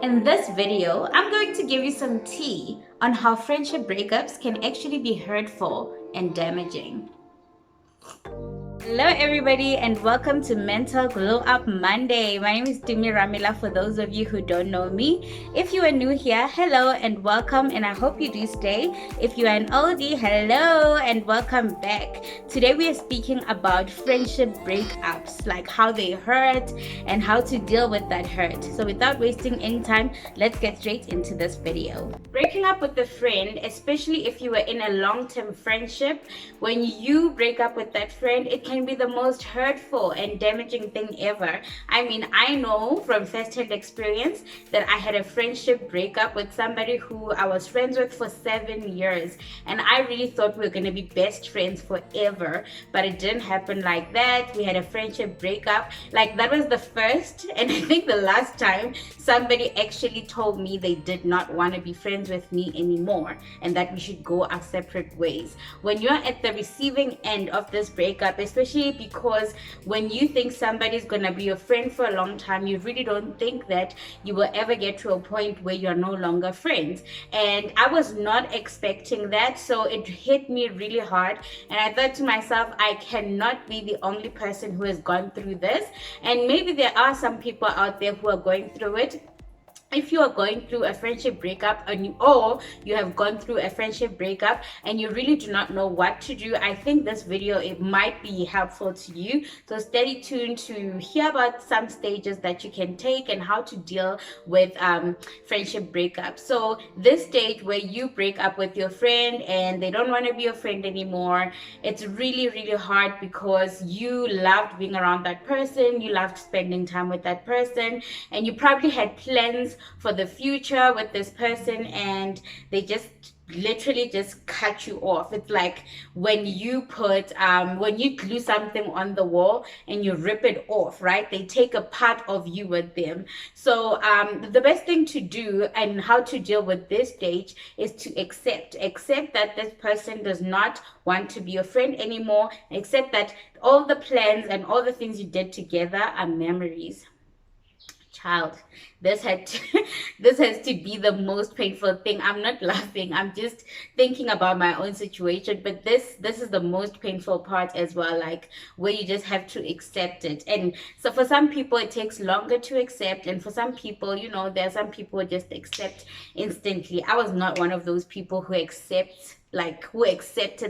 In this video, I'm going to give you some tea on how friendship breakups can actually be hurtful and damaging. Hello everybody and welcome to Mental Glow Up Monday. My name is Tumi Ramila for those of you who don't know me. If you are new here, hello and welcome, and I hope you do stay. If you are an oldie, hello and welcome back. Today we are speaking about friendship breakups, like how they hurt and how to deal with that hurt. So without wasting any time, let's get straight into this video. Breaking up with a friend, especially if you were in a long-term friendship, when you break up with that friend, it can be the most hurtful and damaging thing ever. I mean, I know from first-hand experience that I had a friendship breakup with somebody who I was friends with for 7 years, and I really thought we were going to be best friends forever, but it didn't happen like that. We had a friendship breakup. Like, that was the first and I think the last time somebody actually told me they did not want to be friends with me anymore and that we should go our separate ways. When you're at the receiving end of this breakup, especially because when you think somebody's gonna be your friend for a long time, you really don't think that you will ever get to a point where you're no longer friends. And I was not expecting that, so it hit me really hard. And I thought to myself, I cannot be the only person who has gone through this. And maybe there are some people out there who are going through it. If you are going through a friendship breakup or you have gone through a friendship breakup and you really do not know what to do, I think this video, it might be helpful to you. So stay tuned to hear about some stages that you can take and how to deal with friendship breakup. So this stage where you break up with your friend and they don't want to be your friend anymore, it's really, really hard because you loved being around that person, you loved spending time with that person, and you probably had plans for the future with this person, and they just literally just cut you off. It's like when you glue something on the wall and you rip it off, right? They take a part of you with them. So the best thing to do and how to deal with this stage is to accept that this person does not want to be your friend anymore. Accept that all the plans and all the things you did together are memories. Child, this has to be the most painful thing. I'm not laughing, I'm just thinking about my own situation, but this is the most painful part as well, like where you just have to accept it. And so for some people it takes longer to accept, and for some people, there are some people who just accept instantly. I was not one of those people who accepted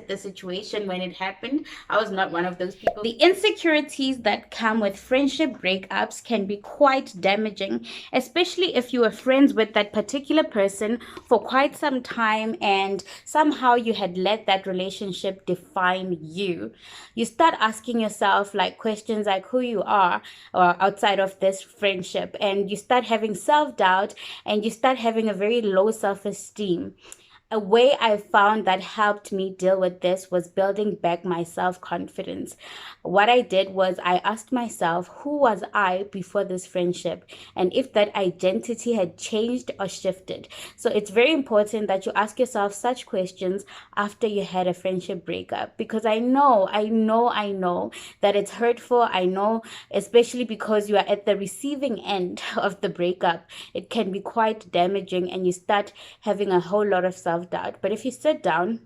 the situation when it happened. I was not one of those people. The insecurities that come with friendship breakups can be quite damaging, especially if you were friends with that particular person for quite some time and somehow you had let that relationship define you. You start asking yourself questions like who you are or outside of this friendship, and you start having self-doubt and you start having a very low self-esteem. A way I found that helped me deal with this was building back my self-confidence. What I did was I asked myself, who was I before this friendship? And if that identity had changed or shifted. So it's very important that you ask yourself such questions after you had a friendship breakup, because I know that it's hurtful. I know, especially because you are at the receiving end of the breakup, it can be quite damaging and you start having a whole lot of self-doubt. But if you sit down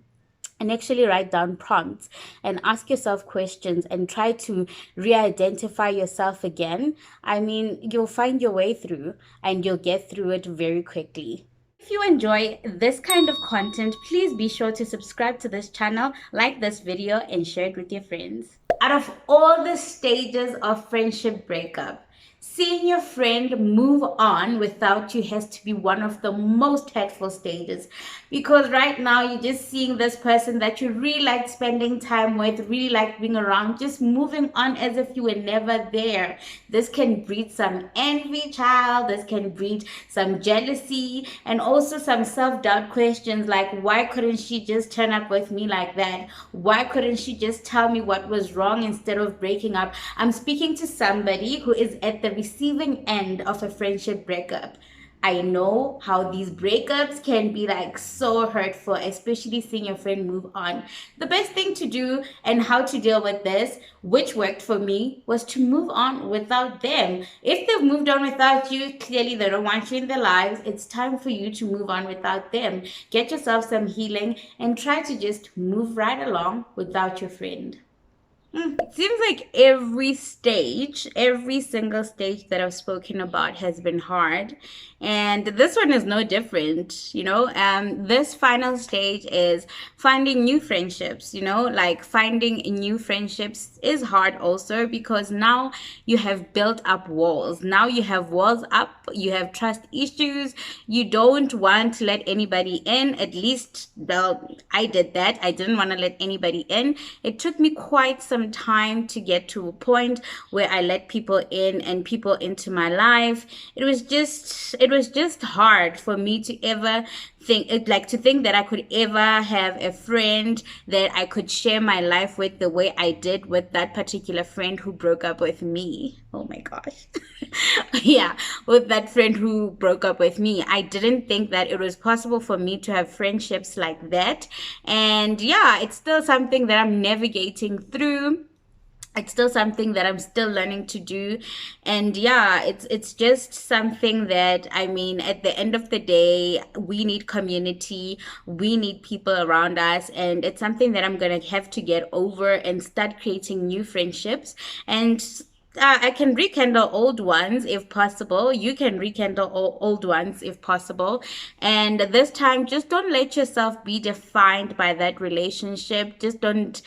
and actually write down prompts and ask yourself questions and try to re-identify yourself again, I mean, you'll find your way through and you'll get through it very quickly. If you enjoy this kind of content, please be sure to subscribe to this channel, like this video, and share it with your friends. Out of all the stages of friendship breakup, seeing your friend move on without you has to be one of the most hurtful stages, because right now you're just seeing this person that you really like spending time with, really like being around, just moving on as if you were never there. This can breed some envy, child. This can breed some jealousy and also some self-doubt questions like, why couldn't she just turn up with me like that? Why couldn't she just tell me what was wrong instead of breaking up? I'm speaking to somebody who is at the receiving end of a friendship breakup. I know how these breakups can be like so hurtful, especially seeing your friend move on. The best thing to do and how to deal with this, which worked for me, was to move on without them. If they've moved on without you, clearly they don't want you in their lives. It's time for you to move on without them. Get yourself some healing and try to just move right along without your friend. It seems like every single stage that I've spoken about has been hard. And this one is no different, you know. This final stage is finding new friendships, you know, like finding new friendships is hard also because now you have built up walls. Now you have walls up, you have trust issues, you don't want to let anybody in. At least, well, I did that. I didn't want to let anybody in. It took me quite some time to get to a point where I let people in and people into my life. It was just hard for me to ever think that I could ever have a friend that I could share my life with the way I did with that particular friend who broke up with me. Oh my gosh. Yeah, with that friend who broke up with me. I didn't think that it was possible for me to have friendships like that. And yeah, it's still something that I'm navigating through. It's still something that I'm still learning to do. And yeah, it's just something that, I mean, at the end of the day, we need community, we need people around us, and it's something that I'm gonna have to get over and start creating new friendships. And I can rekindle old ones if possible. You can rekindle old ones if possible. And this time, just don't let yourself be defined by that relationship. Just don't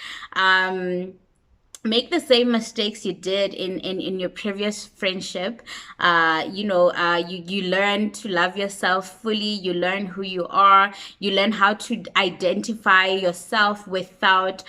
make the same mistakes you did in your previous friendship. You learn to love yourself fully, you learn who you are, you learn how to identify yourself without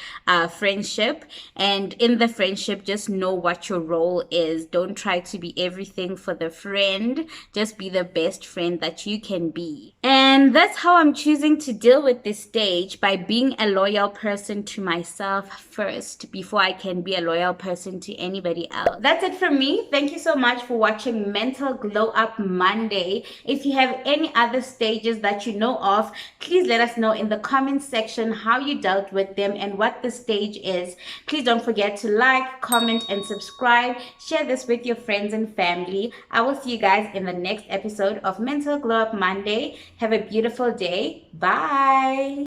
friendship. And in the friendship, just know what your role is. Don't try to be everything for the friend, just be the best friend that you can be. And that's how I'm choosing to deal with this stage, by being a loyal person to myself first before I can be a loyal person to anybody else. That's it from me. Thank you so much for watching Mental Glow Up Monday. If you have any other stages that you know of, please let us know in the comments section how you dealt with them and what the stage is. Please don't forget to like, comment, and subscribe. Share this with your friends and family. I will see you guys in the next episode of Mental Glow Up Monday. Have a beautiful day. Bye.